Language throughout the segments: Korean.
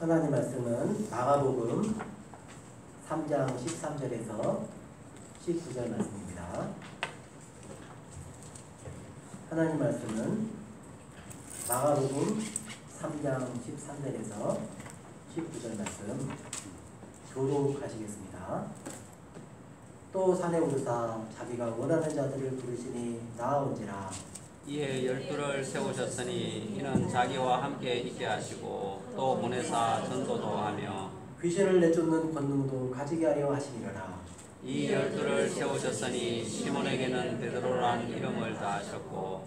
하나님 말씀은 마가복음 3장 13절에서 19절 말씀입니다. 하나님 말씀은 마가복음 3장 13절에서 19절 말씀 교독하시겠습니다. 또 산에 오르사 자기가 원하는 자들을 부르시니 나아온지라. 이에 12를 세우셨으니 이는 자기와 함께 있게 하시고 또 보내사 전도도 하며 귀신을 내쫓는 권능도 가지게 하려 하시니라. 이 12를 세우셨으니 시몬에게는 베드로란 이름을 다하셨고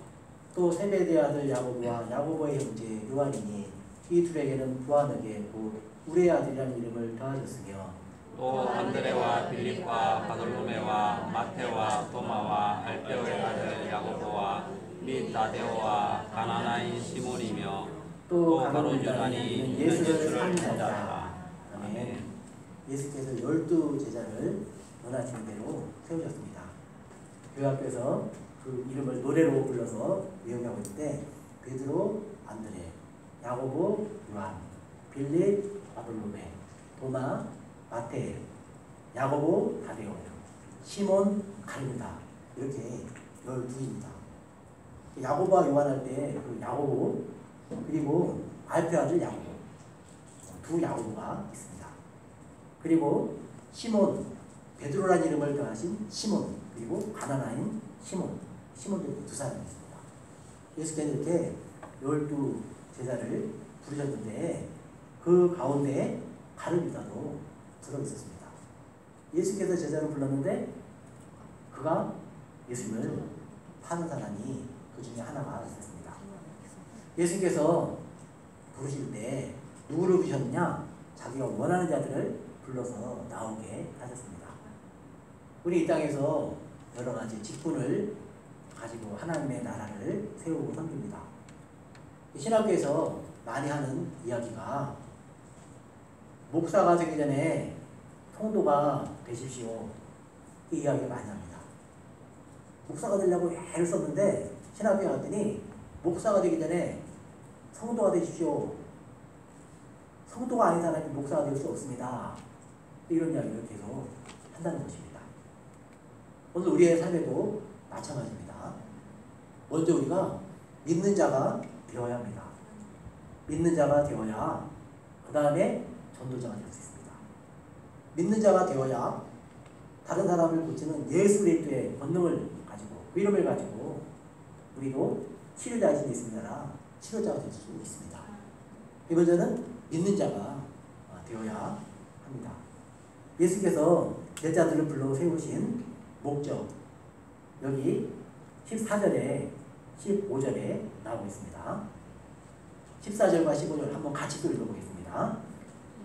또 세베대의 아들 야고보와 야고보의 형제 요한이니 이 둘에게는 부하에게 곧 우레의 아들이라는 이름을 더하셨으며 또 안드레와 빌립과 바돌로메와 마테와 도마와 알페오의 아들 야고보와 및 다데오와 가나나인 시몬이며 또 가룟 유다니 예수를 산 자라. 아멘. 예수께서 12 제자를 원하시는 대로 세우셨습니다. 교회 앞에서 그 이름을 노래로 불러서 외우고 있는데 베드로, 안드레, 야고보, 요한, 빌립, 바돌로메, 도마, 마테, 야고보, 다데오, 시몬, 가룟 유다 이렇게 12입니다. 야고보와 요한 할 때 그 야고보 그리고 알페 아들 야고보 두 야고보가 있습니다. 그리고 시몬 베드로라는 이름을 더하신 시몬 그리고 가나나인 시몬도 두 사람이 있습니다. 예수께서 이렇게 12 제자를 부르셨는데 그 가운데 가룟 유다도 들어있었습니다. 예수께서 제자를 불렀는데 그가 예수님을 파는 사람이 그 중에 하나가 있었습니다. 예수께서 부르실 때 누구를 부르셨느냐? 자기가 원하는 자들을 불러서 나오게 하셨습니다. 우리 이 땅에서 여러 가지 직분을 가지고 하나님의 나라를 세우고 섬깁니다. 신학교에서 많이 하는 이야기가 목사가 되기 전에 성도가 되십시오. 이 이야기를 많이 합니다. 목사가 되려고 애를 썼는데 신학교에 갔더니 목사가 되기 전에 성도가 되십시오. 성도가 아닌 사람이 목사가 될 수 없습니다. 이런 이야기를 계속 한다는 것입니다. 오늘 우리의 삶에도 마찬가지입니다. 먼저 우리가 믿는 자가 되어야 합니다. 믿는 자가 되어야 그 다음에 전도자가 될 수 있습니다. 믿는 자가 되어야 다른 사람을 고치는 예수 그리스도의 권능을 가지고 그 이름을 가지고 우리도 치료자이신 예수님 나라 치료자가 될 수 있습니다. 먼저는 믿는 자가 되어야 합니다. 예수께서 제자들을 불러 세우신 목적 여기 14절에 15절에 나오고 있습니다. 14절과 15절 한번 같이 또 읽어보겠습니다.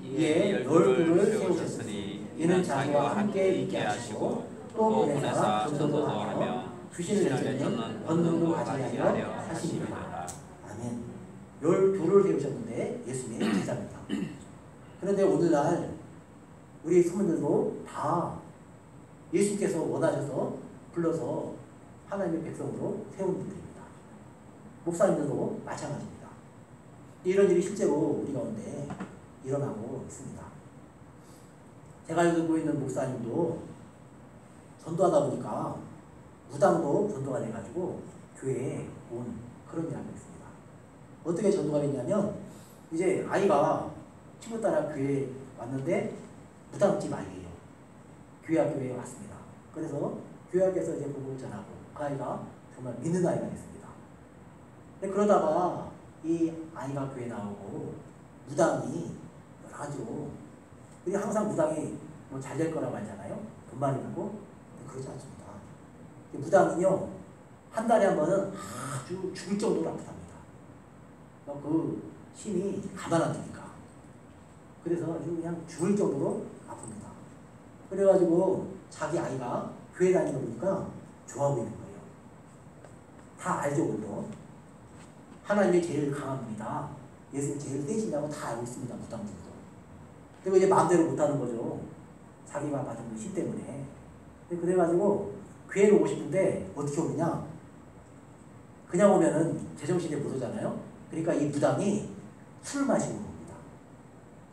이에 12를 세우셨으니 이는 자기와 함께 있게 하시고 또 보내사 전도도 하며 귀신을 내쫓는 권능도 가지게 하려 하시니라. 아멘. 12를 세우셨는데 예수님의 제자입니다. 그런데 오늘날 우리 성도들도 다 예수님께서 원하셔서 불러서 하나님의 백성으로 세운 분들입니다. 목사님들도 마찬가지입니다. 이런 일이 실제로 우리 가운데 일어나고 있습니다. 제가 알고 있는 목사님도 전도하다 보니까 무당도 전도가 돼가지고 교회에 온 그런 이야기가 있습니다. 어떻게 전도가 됐냐면 이제 아이가 친구 따라 교회에 왔는데 무당집 아이예요. 교회 학교에 왔습니다. 그래서 교회 학교에서 이제 복음을 전하고 그 아이가 정말 믿는 아이가 됐습니다. 근데 그러다가 이 아이가 교회에 나오고 무당이 여러 가지로 우리 항상 무당이 뭐 잘 될 거라고 하잖아요. 돈 많이 벌고 그러지 않습니다. 무당은요 한 달에 한 번은 아주 죽을 정도로 아프답니다. 그 힘이 가만하니까 그래서 아주 그냥 죽을 정도로 아픕니다. 그래가지고 자기 아이가 교회 다니다 보니까 좋아하고 있는 거예요. 다 알죠, 그것도. 하나님이 제일 강합니다. 예수님 제일 세시냐고 다 알고 있습니다, 무당들도. 그리고 이제 마음대로 못하는 거죠. 자기가 받은 그 힘 때문에. 그래가지고 교회를 오고 싶은데 어떻게 오느냐? 그냥 오면은 제정신에 못 오잖아요. 그러니까 이 무당이 술 마시고 옵니다.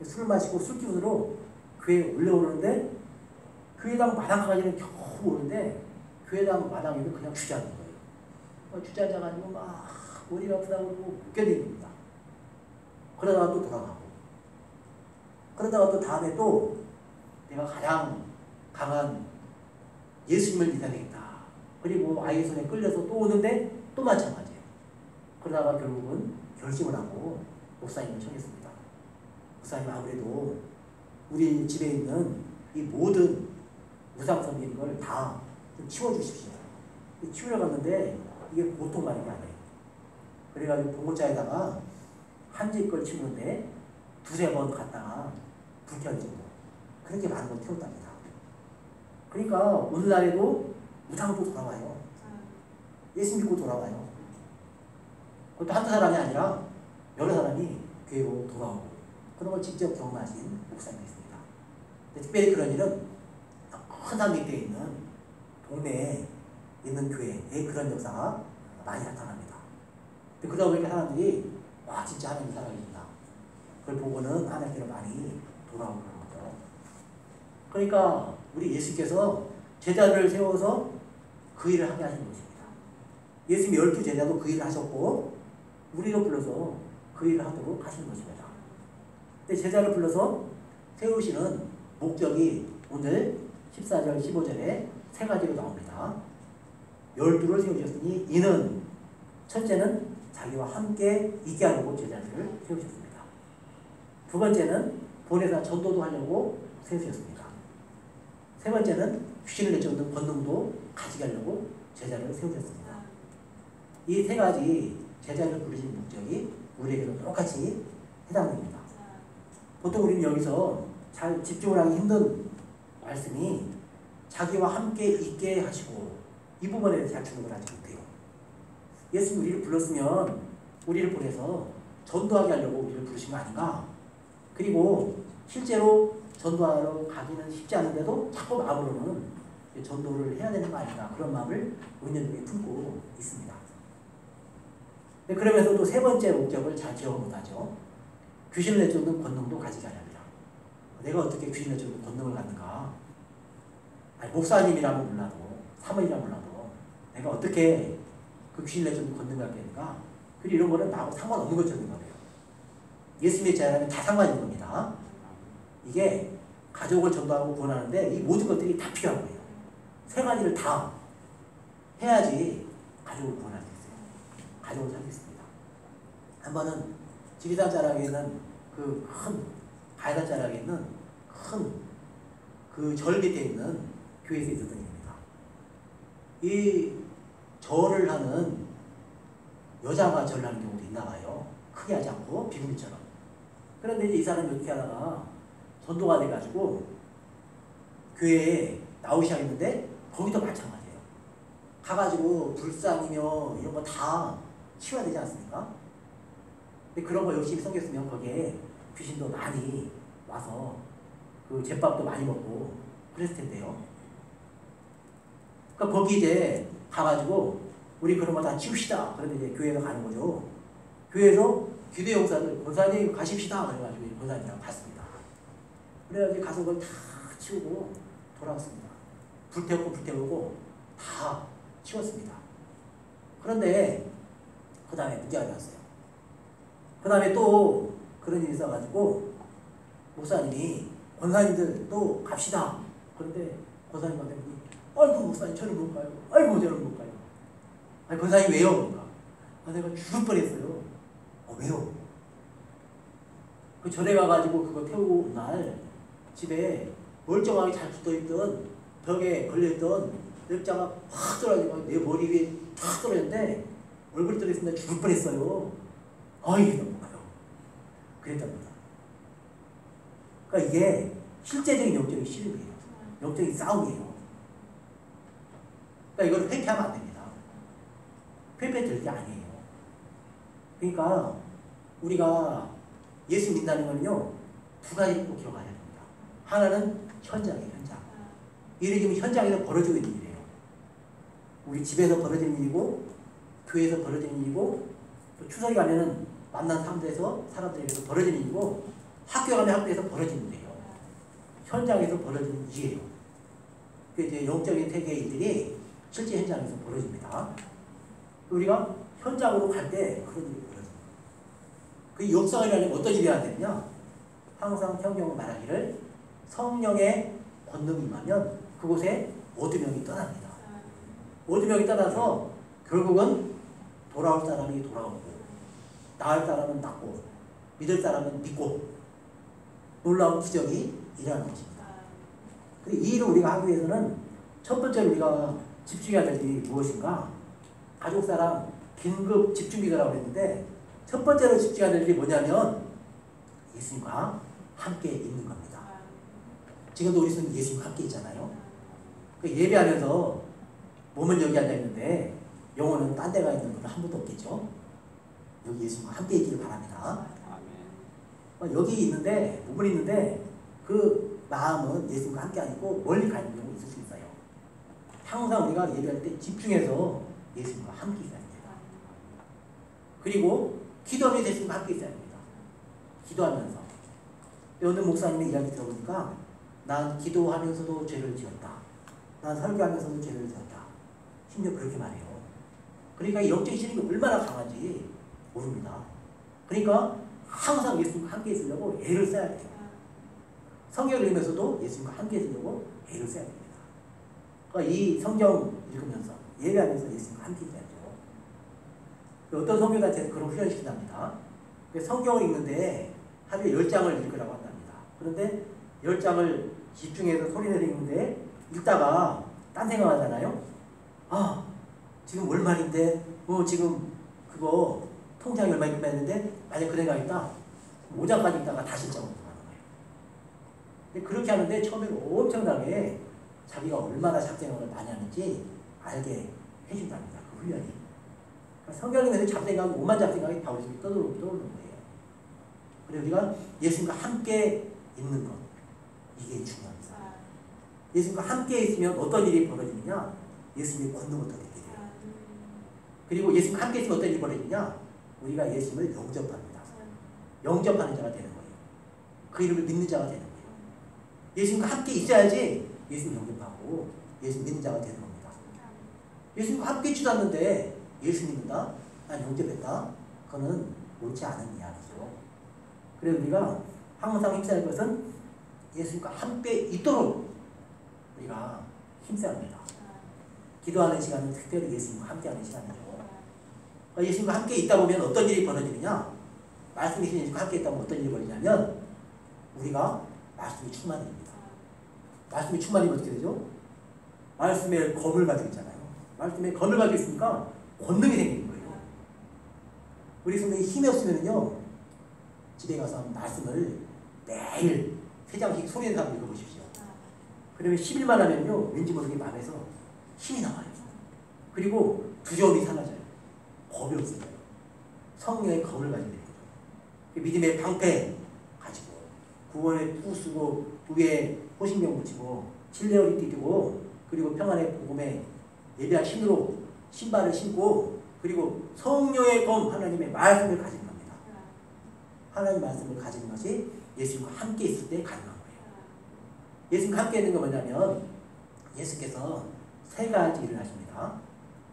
술을 마시고 술 기운으로 교회에 올라오는데 교회당 마당까지는 겨우 오는데 교회당 마당에는 그냥 주저앉는 거예요. 주저앉아가지고 막 머리가 아프다고 그러고 못 견딥니다. 그러다가 또 돌아가고 그러다가 또 다음에 또 내가 가장 강한 예수님을 믿어야 되겠다. 그리고 아이의 손에 끌려서 또 오는데 또 마찬가지예요. 그러다가 결국은 결심을 하고 목사님을 청했습니다. 목사님 아무래도 우리 집에 있는 이 모든 우상성인 걸 다 치워주십시오. 치우러 갔는데 이게 보통 많은 게 아니에요. 그래가지고 봉고차에다가 한 집 걸 치우는데 두세 번 갔다가 불 켜지고 그렇게 많은 걸 태웠답니다. 그러니까 오늘날에도 무당도 돌아와요. 예수 믿고 돌아와요. 그것도 한두 사람이 아니라 여러 사람이 교회로 돌아오고 그런 걸 직접 경험하신 목사님이 있습니다. 특별히 그런 일은 큰 산맥대에 있는 동네에 있는 교회에 그런 역사가 많이 나타납니다. 그러다 보니까 사람들이 와 진짜 하나님 살아계신다. 그걸 보고는 하나님께로 많이 돌아오는 거죠. 그러니까 우리 예수께서 제자를 세워서 그 일을 하게 하신 것입니다. 예수님이 12제자도 그 일을 하셨고 우리를 불러서 그 일을 하도록 하시는 것입니다. 근데 제자를 불러서 세우시는 목적이 오늘 14절 15절에 세 가지로 나옵니다. 12를 세우셨으니 이는 첫째는 자기와 함께 있게 하려고 제자들을 세우셨습니다. 두 번째는 보내사 전도도 하려고 세우셨습니다. 세 번째는 귀신을 내쫓는 권능도 가지게 하려고 제자를 세우셨습니다. 이 세 가지 제자를 부르신 목적이 우리에게도 똑같이 해당됩니다. 보통 우리는 여기서 잘 집중을 하기 힘든 말씀이 자기와 함께 있게 하시고 이 부분에 대해서 잘 주목을 하지 못해요. 예수님 우리를 불렀으면 우리를 보내서 전도하게 하려고 우리를 부르신 거 아닌가? 그리고 실제로 전도하러 가기는 쉽지 않은데도 자꾸 마음으로는 전도를 해야 되는 거 아닌가? 그런 마음을 은연중에 품고 있습니다. 그러면서도 세 번째 목적을 잘 기억을 못하죠. 귀신을 내쫓는 권능도 가지게 하렵니다. 내가 어떻게 귀신을 내쫓는 권능을 갖는가? 아니, 목사님이라면 몰라도 사모님이라면 몰라도 내가 어떻게 그 귀신을 내쫓는 권능을 갖게 되는가? 그리고 이런 거는 나하고 상관없는 것처럼 거예요. 예수님의 제자라면 다 상관이 있는 겁니다. 이게 가족을 전도하고 구원하는데 이 모든 것들이 다 필요한 거예요. 세 가지를 다 해야지 가족을 구원할 수 있어요. 가족을 살 수 있습니다. 한 번은 지리산 자락에 있는 그 큰 가야산 자락에 있는 큰 그 절 밑에 있는 교회에서 있었던 일입니다. 이 절을 하는 여자가 절을 하는 경우도 있나 봐요. 크게 하지 않고 비구니처럼. 그런데 이제 이 사람이 어떻게 하다가 전도가 돼가지고 교회에 나오셔야 했는데 거기도 마찬가지예요. 가가지고 불상이며 이런 거 다 치워야 되지 않습니까? 근데 그런 거 열심히 섬겼으면 거기에 귀신도 많이 와서 그 제밥도 많이 먹고 그랬을 텐데요. 그러니까 거기 이제 가가지고 우리 그런 거 다 치웁시다. 그런데 이제 교회에서 가는 거죠. 교회에서 기도 용사들 권사님 가십시다. 그래가지고 권사님이랑 갔습니다. 그래가지고 가서 그걸 다 치우고 돌아왔습니다. 불태우고 다 치웠습니다. 그런데 그 다음에 문제가 되었어요. 그 다음에 또 그런 일이 있어가지고 목사님이 권사님들 또 갑시다. 그런데 권사님한테 아이고 목사님 저는 못 가요. 아이고 저는 못 가요. 아니 권사님 왜요? 그러니까 내가 죽을 뻔했어요. 왜요? 그 절에 가가지고 그거 태우고 온 날 집에 멀쩡하게 잘 붙어있던 벽에 걸려있던 냅자가 확 떨어지고 내 머리 위에 탁 떨어졌는데 얼굴이 떨어졌는데 죽을 뻔했어요. 아이 못 가요. 그랬답니다. 그러니까 이게 실제적인 영적인 씨름이에요. 영적인 싸움이에요. 그러니까 이걸 회피하면 안 됩니다. 회피될 게 아니에요. 그러니까 우리가 예수 믿는다는 거는요 두 가지를 꼭 기억해야 됩니다. 하나는 현장이에요. 현장. 일이 지금 현장에서 벌어지고 있는 일이에요. 우리 집에서 벌어지는 일이고 교회에서 벌어지는 일이고 또 추석이 가면은 만난 사람들에서 사람들에게서 벌어지는 일이고 학교 가면 학교에서 벌어지는 일이에요. 현장에서 벌어지는 일이에요. 그 이제 영적인 세계의 일들이 실제 현장에서 벌어집니다. 우리가 현장으로 갈 때 그런 일이 벌어집니다. 그 역사이라는 어떤 일이 해야 되느냐? 항상 성경은 말하기를 성령의 권능이 임하면 그곳에 어두명이 떠납니다. 어두명이 떠나서 결국은 돌아올 사람이 돌아오고 나을 사람은 낫고 믿을 사람은 믿고 놀라운 기적이 일어나는 것입니다. 이 일을 우리가 하기 위해서는 첫 번째로 우리가 집중해야 될 일이 무엇인가? 가족사랑 긴급 집중기도라고 했는데 첫 번째로 집중해야 될 일이 뭐냐면 예수님과 함께 있는 겁니다. 지금도 우리 손 예수님과 함께 있잖아요. 예배하면서 몸은 여기 앉아있는데 영혼은 딴 데 가 있는 분은 한 분도 없겠죠. 여기 예수님과 함께 있기를 바랍니다. 여기 있는데 몸은 있는데 그 마음은 예수님과 함께 안 있고 멀리 가는 경우 있을 수 있어요. 항상 우리가 예배할 때 집중해서 예수님과 함께 있어야 됩니다. 그리고 기도하면서 예수님과 함께 있어야 됩니다. 기도하면서 어느 목사님의 이야기 들어보니까 난 기도하면서도 죄를 지었다. 난 설교하면서도 죄를 지었다. 심지어 그렇게 말해요. 그러니까 영적인 신임이 얼마나 강한지 모릅니다. 그러니까 항상 예수님과 함께 있으려고 애를 써야 돼요. 성경을 읽으면서도 예수님과 함께 있으려고 애를 써야 됩니다. 그러니까 이 성경 읽으면서 예배하면서 예수님과 함께 있어야죠. 어떤 성경한테는 그런 훈련을 시킨답니다. 성경을 읽는데 하루에 10장을 읽으라고 한답니다. 그런데 10장을 집중해서 소리내서 읽는데 읽다가 딴 생각하잖아요. 아, 지금 월말인데 지금 그거 통장이 얼마 있는데 만약 그 생각이 있다. 5장까지 읽다가 다시 읽자고 하는 거예요. 근데 그렇게 하는데 처음에는 엄청나게 자기가 얼마나 잡생각을 많이 하는지 알게 해준답니다. 그 훈련이. 그러니까 성경에서 잡생각이 오만 잡생각이 다 우리 속에 떠오르는 거예요. 그래서 우리가 예수님과 함께 있는 것, 이게 중요합니다. 예수님과 함께 있으면 어떤 일이 벌어지느냐? 예수님의 권능을 얻게 돼요. 그리고 예수님과 함께 있으면 어떤 일이 벌어지느냐? 우리가 예수님을 영접합니다. 영접하는 자가 되는 거예요. 그 이름을 믿는 자가 되는 거예요. 예수님과 함께 있어야지 예수님 영접하고 예수님 믿는 자가 되는 겁니다. 예수님과 함께 있지도 않는데 예수 믿는다? 난 영접했다? 그거는 옳지 않은 이야기죠. 그래서 우리가 항상 힘써야 할 것은 예수님과 함께 있도록 우리가 힘써야 합니다. 기도하는 시간은 특별히 예수님과 함께하는 시간이죠. 예수님과 함께 있다 보면 어떤 일이 벌어지느냐? 말씀이 예수님과 함께 있다 보면 어떤 일이 벌어지냐면 우리가 말씀이 충만해집니다. 말씀이 충만이면 어떻게 되죠? 말씀에 검을 가지고 있잖아요. 말씀에 검을 가지고 있으니까 권능이 생기는 거예요. 우리 성령이 힘이 없으면요 집에 가서 말씀을 매일 3장씩 소리내는 사람 읽어보십시오. 그러면 10일만 하면요 왠지 모르게 마음에서 힘이 나와요. 그리고 두려움이 사라져요. 겁이 없어요. 성령의 검을 가지고 있는 거죠. 믿음의 방패 가지고 구원의 푸 쓰고 위에 호신경 붙이고 진리를 띠고 그리고 평안의 복음에 예배할 힘으로 신발을 신고 그리고 성령의 검 하나님의 말씀을 가지는 겁니다. 하나님의 말씀을 가지는 것이 예수님과 함께 있을 때 가능한 거예요. 예수님과 함께 있는 건 뭐냐면 예수께서 3가지 일을 하십니다.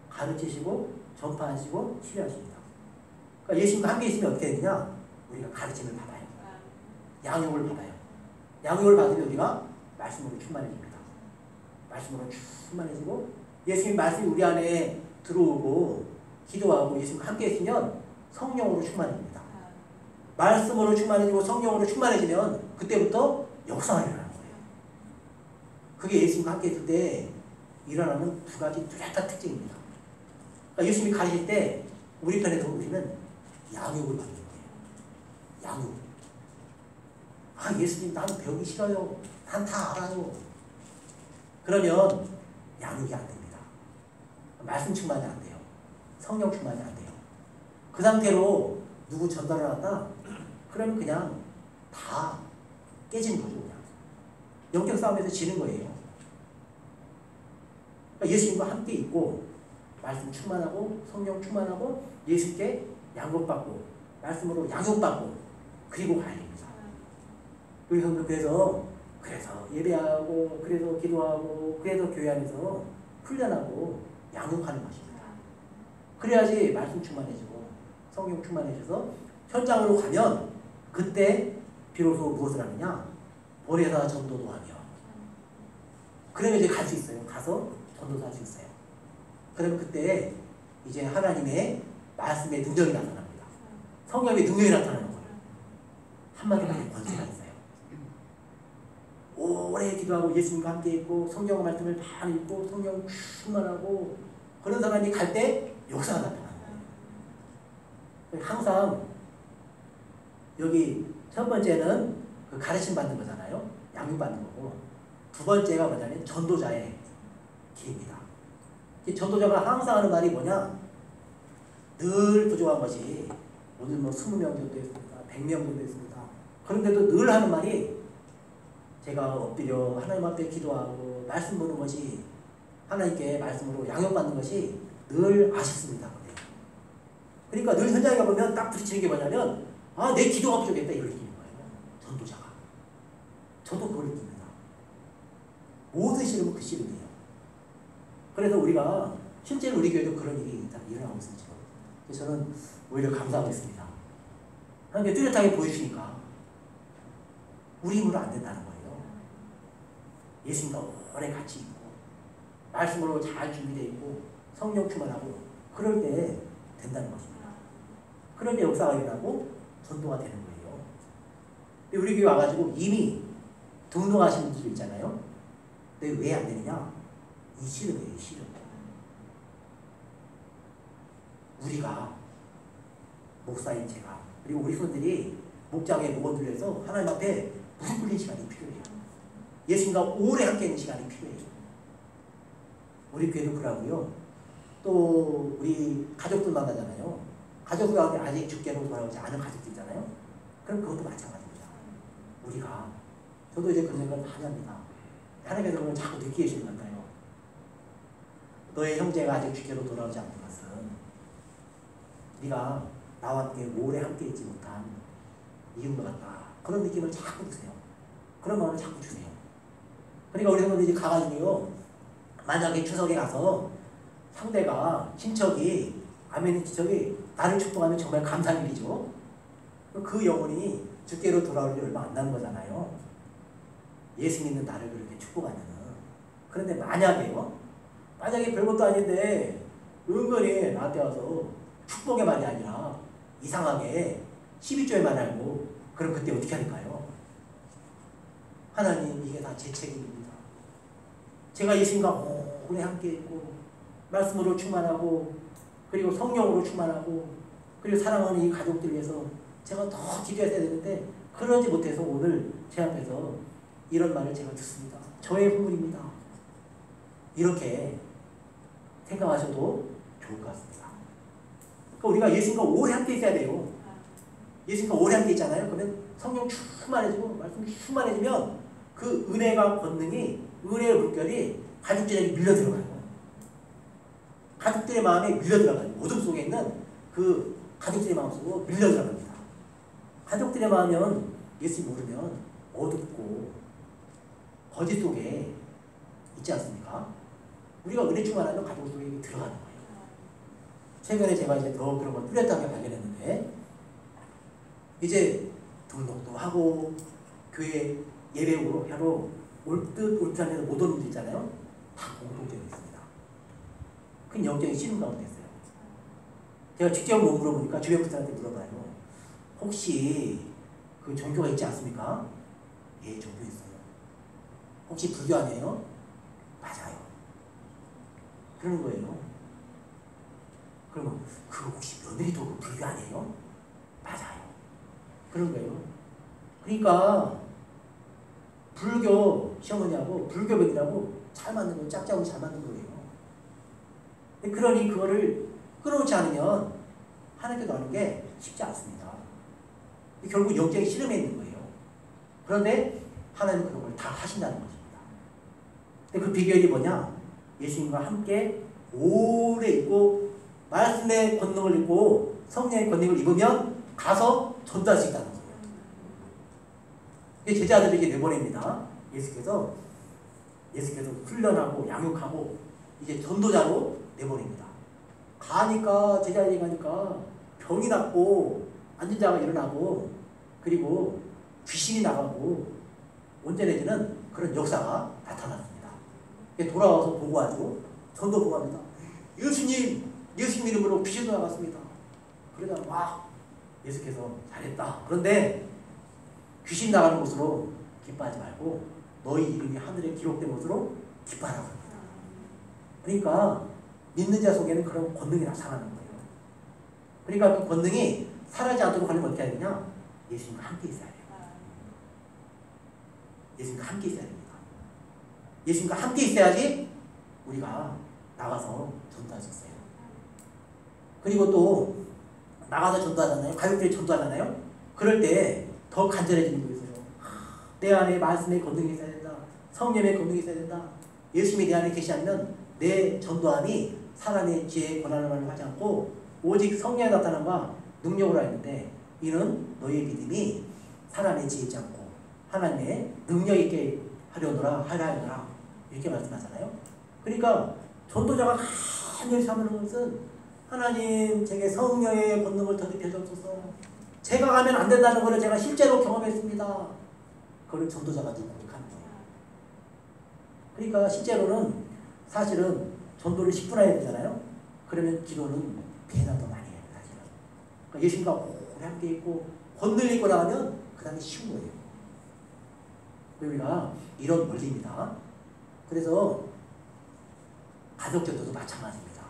가르치시고 전파하시고 치료하십니다. 그러니까 예수님과 함께 있으면 어떻게 되느냐? 우리가 가르침을 받아요. 양육을 받아요. 양육을 받으면 우리가 말씀으로 충만해집니다. 말씀으로 충만해지고 예수님 말씀이 우리 안에 들어오고 기도하고 예수님과 함께 있으면 성령으로 충만해집니다. 말씀으로 충만해지고 성령으로 충만해지면 그때부터 역사가 일어나는 거예요. 그게 예수님과 함께 있을 때 일어나는 2가지 뚜렷한 특징입니다. 그러니까 예수님이 가르칠 때 우리 편에서 우리는 양육을 받는 거예요. 양육. 아, 예수님 나는 배우기 싫어요. 난 다 알아요. 그러면 양육이 안 됩니다. 말씀 충만이 안 돼요. 성령 충만이 안 돼요. 그 상태로 누구 전달을 한다? 그러면 그냥 다 깨지는 거죠. 그냥. 영적 싸움에서 지는 거예요. 그러니까 예수님과 함께 있고 말씀 충만하고 성령 충만하고 예수께 양육받고 말씀으로 양육받고 그리고 가야 됩니다. 그래서 예배하고, 그래서 기도하고, 그래서 교회 안에서 훈련하고 양육하는 것입니다. 그래야지 말씀 충만해지고 성경 충만해져서 현장으로 가면 그때 비로소 무엇을 하느냐? 보내사 전도도 하며. 그러면 이제 갈 수 있어요. 가서 전도도 할 수 있어요. 그러면 그때 이제 하나님의 말씀의 능력이 나타납니다. 성령의 능력이 나타나는 거예요. 한마디로 하면 권세가 있어요. 오래 기도하고 예수님과 함께 있고 성경 말씀을 다 읽고 성령 충만하고 그런 사람이 갈 때 역사가 나타나는 거예요. 항상 여기 첫 번째는 그 가르침 받는 거잖아요. 양육 받는 거고, 두 번째가 뭐냐면 전도자의 길입니다. 이 전도자가 항상 하는 말이 뭐냐? 늘 부족한 것이, 오늘 뭐 20명 정도 했습니다. 100명 정도 했습니다. 그런데도 늘 하는 말이, 제가 엎드려 하나님 앞에 기도하고 말씀 보는 것이, 하나님께 말씀으로 양육받는 것이 늘 아쉽습니다. 그러니까 늘 현장에 가보면 딱 부딪히는 게 뭐냐면, 아, 내 기도가 부족했다, 이걸 느끼는 거예요. 전도자가. 저도 그걸 느낍니다. 모든 씨름은 그 씨름이에요. 그래서 우리가 실제로 우리 교회도 그런 일이 일어나고 있습니다. 그래서 저는 오히려 감사하고 있습니다. 하나님께 뚜렷하게 보여주시니까 우리 힘으로 안 된다는 거예요. 예수님과 오래 같이 있고 말씀으로 잘 준비되어 있고 성령 충만하고 그럴 때 된다는 것입니다. 그럴 때 역사가 일어나고 전도가 되는 거예요. 근데 우리 교회 와가지고 이미 등록하신 분들 있잖아요. 근데 왜 안 되느냐? 이 씨름이에요, 씨름. 우리가 목사인 제가 그리고 우리 손들이 목장에 목을 들여서 하나님 앞에 무릎 꿇린 시간이 필요해요. 예수님과 오래 함께 있는 시간이 필요해요. 우리 교회도 그러고요. 또 우리 가족들 만나잖아요. 가족들 가운데 아직 주께로 돌아오지 않은 가족들 있잖아요. 그럼 그것도 마찬가지입니다. 우리가 저도 이제 그런 생각을 많이 합니다. 하나님께서 그걸 자꾸 느끼게 해주는 것 같아요. 너의 형제가 아직 주께로 돌아오지 않는 것은 네가 나와 함께 오래 함께 있지 못한 이유인 것 같다. 그런 느낌을 자꾸 주세요. 그런 마음을 자꾸 주세요. 그러니까 우리 성도들이 이제 가가지고요. 만약에 추석에 가서 상대가 친척이 아멘 친척이 나를 축복하면 정말 감사한 일이죠. 그 영혼이 주께로 돌아올 일 얼마 안 남은 거잖아요. 예수 믿는 나를 그렇게 축복하면은. 그런데 만약에 별것도 아닌데 은근히 나한테 와서 축복의 말이 아니라 이상하게 12조의 말 알고 그럼 그때 어떻게 할까요? 하나님 이게 다 제 책임입니다. 제가 예수님과 오래 함께 있고 말씀으로 충만하고 그리고 성령으로 충만하고 그리고 사랑하는 이 가족들 위해서 제가 더 기도했어야 되는데 그러지 못해서 오늘 제 앞에서 이런 말을 제가 듣습니다. 저의 후문입니다. 이렇게 생각하셔도 좋을 것 같습니다. 그러니까 우리가 예수님과 오래 함께 있어야 돼요. 예수님과 오래 함께 있잖아요. 그러면 성령 충만해지고 말씀 충만해지면 그 은혜가 권능이 은혜의 물결이 가족들에게 밀려 들어가요. 가족들의 마음에 밀려 들어가요. 어둠 속에 있는 그 가족들의 마음속으로 밀려 들어갑니다. 가족들의 마음은 예수님 모르면 어둡고 거짓 속에 있지 않습니까? 우리가 은혜 충만하면 가족 속에 들어가는 거예요. 최근에 제가 이제 더 그런 걸 뚜렷하게 발견했는데 이제 등록도 하고 교회 예배로 하러 올 듯 올 듯 하면서 못 오는 분들 있잖아요. 다 공통점이 있습니다. 큰 영적인 씨름 가운데 있어요. 제가 직접 못 물어보니까 주변 분들한테 물어봐요. 혹시 그 종교가 있지 않습니까? 예, 종교 있어요. 혹시 불교 아니에요? 맞아요. 그러는 거예요. 그러면 그 혹시 며느리도 그 불교 아니에요? 맞아요. 그런 거예요. 그러니까 불교 시어머니하고 불교배들하고 잘 맞는 거, 짝짝으로 잘 맞는 거예요. 그러니 그거를 끊어놓지 않으면 하나님께 나오는 게 쉽지 않습니다. 결국 영적인 씨름에 있는 거예요. 그런데 하나님은 그런 걸 다 하신다는 것입니다. 근데 그 비결이 뭐냐? 예수님과 함께 오래 있고 말씀의 권능을 입고 성령의 권능을 입으면 가서 전도할 수 있다는 거예요. 이게 제자들에게 내보냅니다. 예수께서 훈련하고 양육하고 이제 전도자로 내보냅니다. 가니까 제자들이 가니까 병이 낫고 앉은 자가 일어나고 그리고 귀신이 나가고 온전해지는 그런 역사가 나타났습니다. 돌아와서 보고하죠. 전도 보고합니다. 예수님 이름으로 귀신도 나갔습니다. 그러다 막 예수께서 잘했다. 그런데 귀신 나가는 것으로 기뻐하지 말고 너희 이름이 하늘에 기록된 것으로 기뻐하라고 합니다. 그러니까 믿는 자 속에는 그런 권능이 나타나는 거예요. 그러니까 그 권능이 사라지지 않도록 하려면 어떻게 해야 되냐? 예수님과 함께 있어야 돼요. 예수님과 함께 있어야 됩니다. 예수님과 함께 있어야지 우리가 나가서 전도할 수 있어요. 그리고 또 나가서 전도하잖아요. 가족들이 전도하잖아요. 그럴 때 더 간절해지는 게 있어요. 내 안에 말씀의 권능이 있어야 된다. 성령의 권능이 있어야 된다. 예수님이 내 안에 계시면 내 전도함이 사람의 지혜에 권한을 하지 않고 오직 성령의 나타남과 능력으로 하는데 이는 너희의 믿음이 사람의 지혜에 있지 않고 하나님의 능력 있게 하려 하라 이렇게 말씀하잖아요. 그러니까 전도자가 간절히 삼는 것은 하나님 제게 성령의 권능을 더 입혀주옵소서. 제가 가면 안 된다는 것을 제가 실제로 경험했습니다. 그걸 전도자가 고백하는 거예요. 그러니까 실제로는 사실은 전도를 10분 해야 되잖아요. 그러면 기도는 배나 더 많이 해요. 사실은. 그러니까 예수님과 오래 함께 있고 건들리고 나가면 그 다음에 쉬운 거예요. 우리가 이런 원리입니다. 그래서 가족전도도 마찬가지입니다.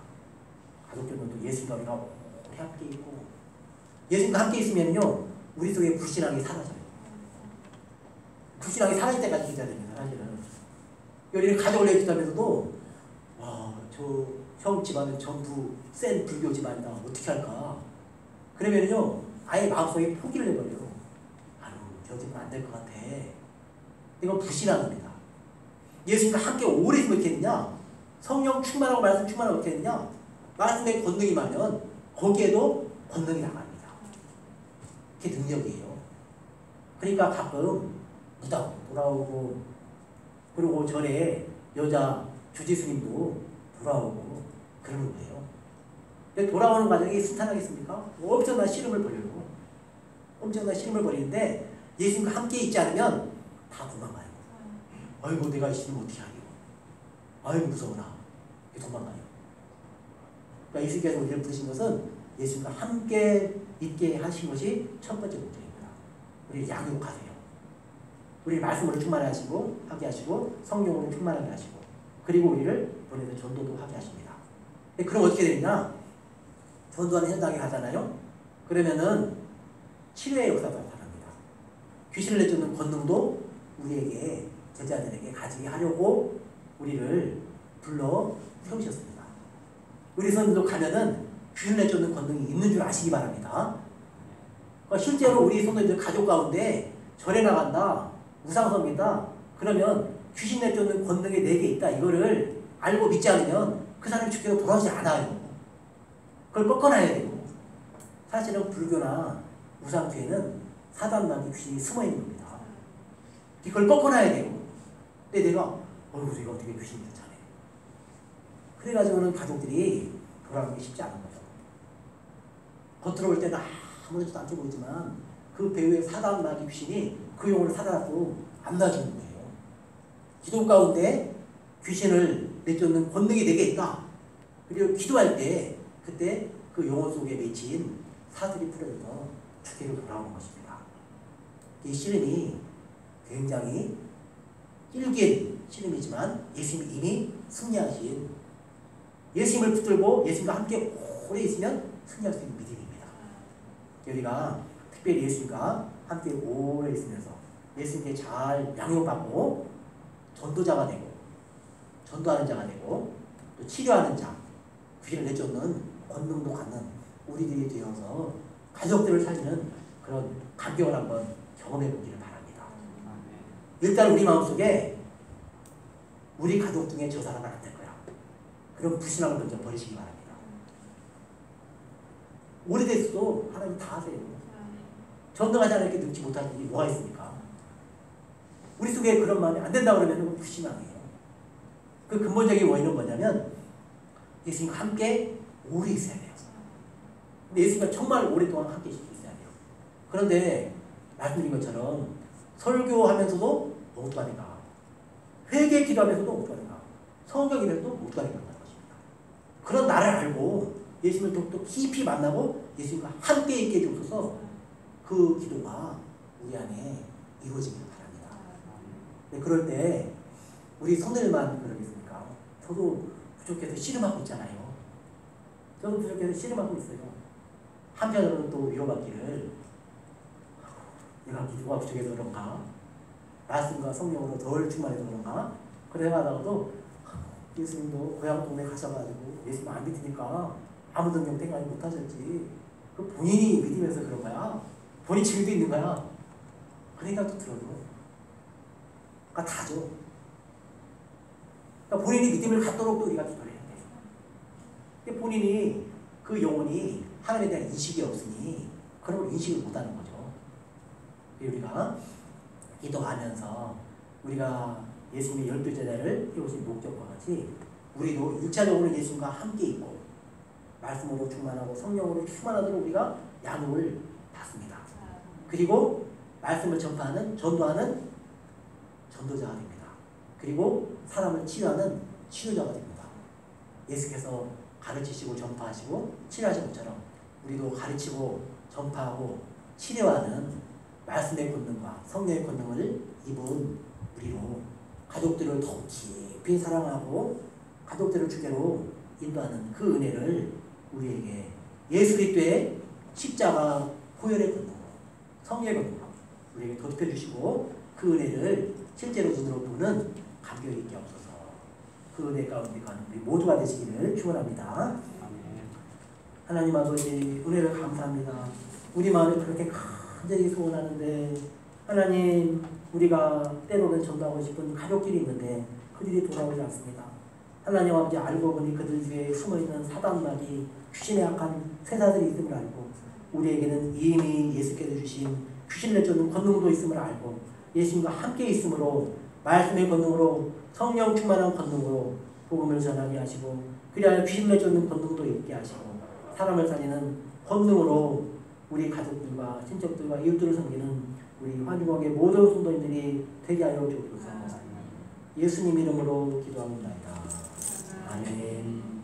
가족전도도 예수님과 우리가 오래 함께 있고 예수님과 함께 있으면요 우리 속에 불신앙이 사라져요. 불신앙이 사라질 때까지 기도해야 됩니다. 사실은 우리는 가족을 내주다면서도 와, 저 형 집안은 전부 센 불교 집안이다. 어떻게 할까? 그러면요 아예 마음속에 포기를 해버려요. 아유 저 집은 안 될 것 같아. 이건 불신앙입니다. 예수님과 함께 오래 있으면 어떻게 되느냐? 성령 충만하고 말씀 충만하고 어떻게 되느냐? 말씀의 권능이 많으면 거기에도 권능이 나갑니다. 그게 능력이에요. 그러니까 가끔 무당 돌아오고 그리고 전에 여자 주지스님도 돌아오고 그러는 거예요. 근데 돌아오는 과정이 순탄하겠습니까? 엄청난 씨름을 벌여요. 엄청난 씨름을 벌이는데 예수님과 함께 있지 않으면 다 도망가요. 아이고 내가 있으면 어떻게 하려. 아이고 무서워라. 도망가요. 그러니까 예수님께서 우리를 부르신 것은 예수님과 함께 있게 하신 것이 첫 번째 목적입니다. 우리를 양육하세요. 우리 말씀으로 충만하게 하시고 성령으로 충만하게 하시고 그리고 우리를 보내서 전도도 하게 하십니다. 그럼 어떻게 되느냐? 전도하는 현장에 가잖아요. 그러면은 치료의 역사가 나타납니다. 귀신을 내쫓는 권능도 우리에게 제자들에게 가지게 하려고 우리를 불러 세우셨습니다. 우리 선생님도 가면은 귀신을 내쫓는 권능이 있는 줄 아시기 바랍니다. 그러니까 실제로 우리 선생님들 가족 가운데 절에 나간다, 우상섬이다. 그러면 귀신 내쫓는 권능이 내게 있다. 이거를 알고 믿지 않으면 그 사람이 죽게도 돌아오지 않아요. 그걸 꺾어놔야 돼요. 사실은 불교나 우상주에는 사단마귀 귀신이 숨어있는 겁니다. 이걸 꺾어놔야 돼요. 근데 내가 어떻게 귀신이 쫓아내. 그래가지고는 가족들이 돌아가기 쉽지 않은 거죠. 겉으로 볼 때는 아무렇지도 않게 보이지만 그 배후에 사단마귀 귀신이 그 영혼을 살아나도 안 놔주는 거예요. 기도 가운데 귀신을 내쫓는 권능이 내게 있다. 그리고 기도할 때 그때 그 영혼 속에 맺힌 사슬이 풀어져서 주께로 돌아오는 것입니다. 이 씨름이 굉장히 길긴 씨름이지만 예수님이 이미 승리하신 예수님을 붙들고 예수님과 함께 오래 있으면 승리할 수 있는 믿음입니다. 우리가 특별히 예수님과 함께 오래 있으면서 예수님께 잘 양육받고 전도자가 되고 전도하는 자가 되고 또 치료하는 자, 귀신을 내쫓는 권능도 갖는 우리들이 되어서 가족들을 살리는 그런 감격을 한번 경험해 보기를 바랍니다. 일단 우리 마음속에 우리 가족 중에 저 사람은 안 될 거야. 그런 불신앙을 먼저 버리시기 바랍니다. 오래됐어도 하나님 다 하세요. 전도하지 않으니까 능치 못할 일이 뭐가 있습니까? 우리 속에 그런 마음이 안 된다 그러면 불신앙이에요. 그 근본적인 원인은 뭐냐면 예수님과 함께 오래 있어야 돼요. 근데 예수님과 정말 오랫동안 함께 있어야 돼요. 그런데 말씀드린 것처럼 설교하면서도 엉뚱하니까, 회개 기도하면서도 엉뚱하니까, 성경 읽으면서도 엉뚱하니까 하는 것입니다. 그런 나를 알고 예수님을 또 깊이 만나고 예수님과 함께 있게 해주셔서 그 기도가 우리 안에 이루어지길 바랍니다. 네, 그럴 때 우리 성도들만 그러겠습니까? 저도 부족해서 씨름하고 있잖아요. 저도 부족해서 씨름하고 있어요. 한편으로는 또 위로받기를, 내가 기도가 부족해서 그런가? 말씀과 성령으로 덜 충만해서 그런가? 그래 하다가도 예수님도 고향 동네 가셔가지고 예수님 안 믿으니까 아무 능력 행하지 못하셨지. 그 본인이 믿으면서 그런 거야. 본인 증도 있는 거야. 그러니까 또 들어도. 그러니까 다죠. 그러니까 본인이 믿음을 갖도록 또 우리가 기도를 해야 돼. 본인이 그 영혼이 하나님에 대한 인식이 없으니 그런 걸 인식을 못하는 거죠. 우리가 기도하면서 우리가 예수님의 12제자를 이루신 목적과 같이 우리도 1차적으로 예수님과 함께 있고 말씀으로 충만하고 성령으로 충만하도록 우리가 양육을 받습니다. 그리고 말씀을 전파하는, 전도하는 전도자가 됩니다. 그리고 사람을 치유하는 치유자가 됩니다. 예수께서 가르치시고 전파하시고 치료하신 것처럼 우리도 가르치고 전파하고 치료하는 말씀의 권능과 성령의 권능을 입은 우리로 가족들을 더 깊이 사랑하고 가족들을 주께로 인도하는 그 은혜를 우리에게 예수 그리스도의 십자가 보혈의 권능으로, 성령의 권능으로 우리에게 덧입혀 주시고 그 은혜를 실제로 눈으로 보는 감격이 있게 없어서 그 은혜 가운데 가는 우리 모두가 되시기를 축원합니다. 하나님 아버지, 은혜를 감사합니다. 우리 마음에 그렇게 간절히 소원하는데 하나님, 우리가 때로는 전도하고 싶은 가족들이 있는데 그들이 돌아오지 않습니다. 하나님 아버지, 알고 보니 그들 뒤에 숨어있는 사단마귀, 귀신의 약한 쇠사들이 있음을 알고 우리에게는 이미 예수께서 주신 귀신을 쫓는 권능도 있음을 알고 예수님과 함께 있으므로 말씀의 권능으로 성령 충만한 권능으로 복음을 전하게 하시고 그리하여 귀신을 쫓는 권능도 있게 하시고 사람을 살리는 권능으로 우리 가족들과 친척들과 이웃들을 섬기는 우리 환중국의 모든 성도님들이 되게 하여 주옵소서. 예수님 이름으로 기도합니다. 아멘.